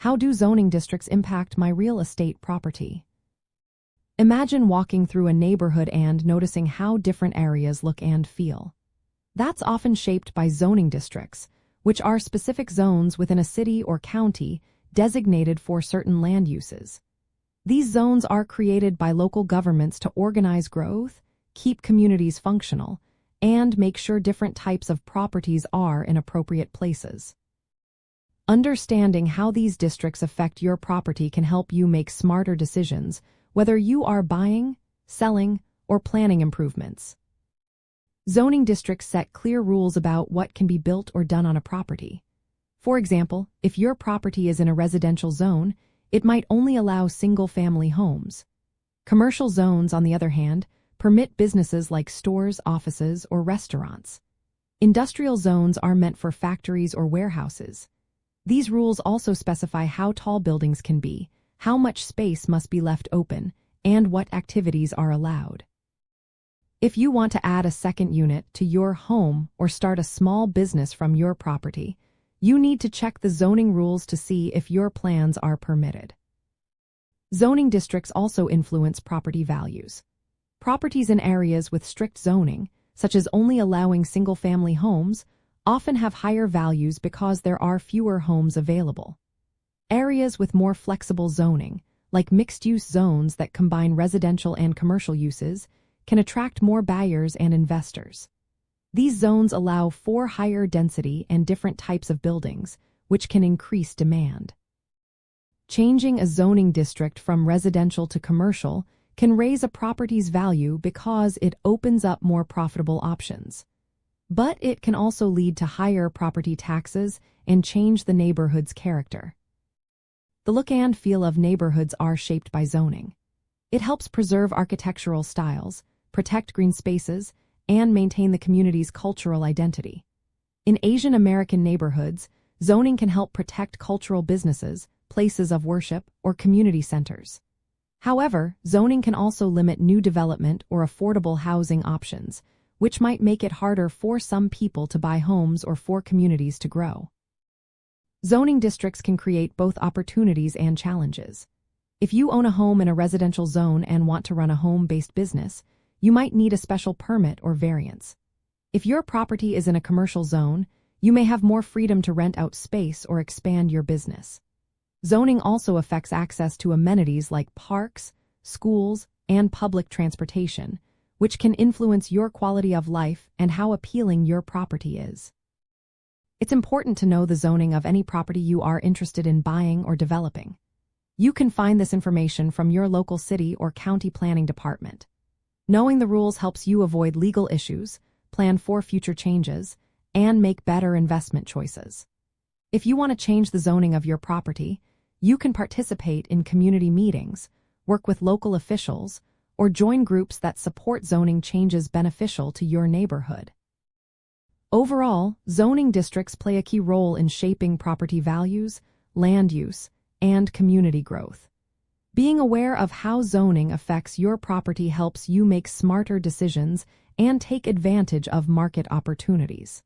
How do zoning districts impact my real estate property? Imagine walking through a neighborhood and noticing how different areas look and feel. That's often shaped by zoning districts, which are specific zones within a city or county designated for certain land uses. These zones are created by local governments to organize growth, keep communities functional, and make sure different types of properties are in appropriate places. Understanding how these districts affect your property can help you make smarter decisions, whether you are buying, selling, or planning improvements. Zoning districts set clear rules about what can be built or done on a property. For example, if your property is in a residential zone, it might only allow single-family homes. Commercial zones, on the other hand, permit businesses like stores, offices, or restaurants. Industrial zones are meant for factories or warehouses. These rules also specify how tall buildings can be, how much space must be left open, and what activities are allowed. If you want to add a second unit to your home or start a small business from your property, you need to check the zoning rules to see if your plans are permitted. Zoning districts also influence property values. Properties in areas with strict zoning, such as only allowing single-family homes, often have higher values because there are fewer homes available. Areas with more flexible zoning, like mixed-use zones that combine residential and commercial uses, can attract more buyers and investors. These zones allow for higher density and different types of buildings, which can increase demand. Changing a zoning district from residential to commercial can raise a property's value because it opens up more profitable options. But it can also lead to higher property taxes and change the neighborhood's character. The look and feel of neighborhoods are shaped by zoning. It helps preserve architectural styles, protect green spaces, and maintain the community's cultural identity. In Asian American neighborhoods, zoning can help protect cultural businesses, places of worship, or community centers. However, zoning can also limit new development or affordable housing options, which might make it harder for some people to buy homes or for communities to grow. Zoning districts can create both opportunities and challenges. If you own a home in a residential zone and want to run a home-based business, you might need a special permit or variance. If your property is in a commercial zone, you may have more freedom to rent out space or expand your business. Zoning also affects access to amenities like parks, schools, and public transportation, which can influence your quality of life and how appealing your property is. It's important to know the zoning of any property you are interested in buying or developing. You can find this information from your local city or county planning department. Knowing the rules helps you avoid legal issues, plan for future changes, and make better investment choices. If you want to change the zoning of your property, you can participate in community meetings, work with local officials, or join groups that support zoning changes beneficial to your neighborhood. Overall, zoning districts play a key role in shaping property values, land use, and community growth. Being aware of how zoning affects your property helps you make smarter decisions and take advantage of market opportunities.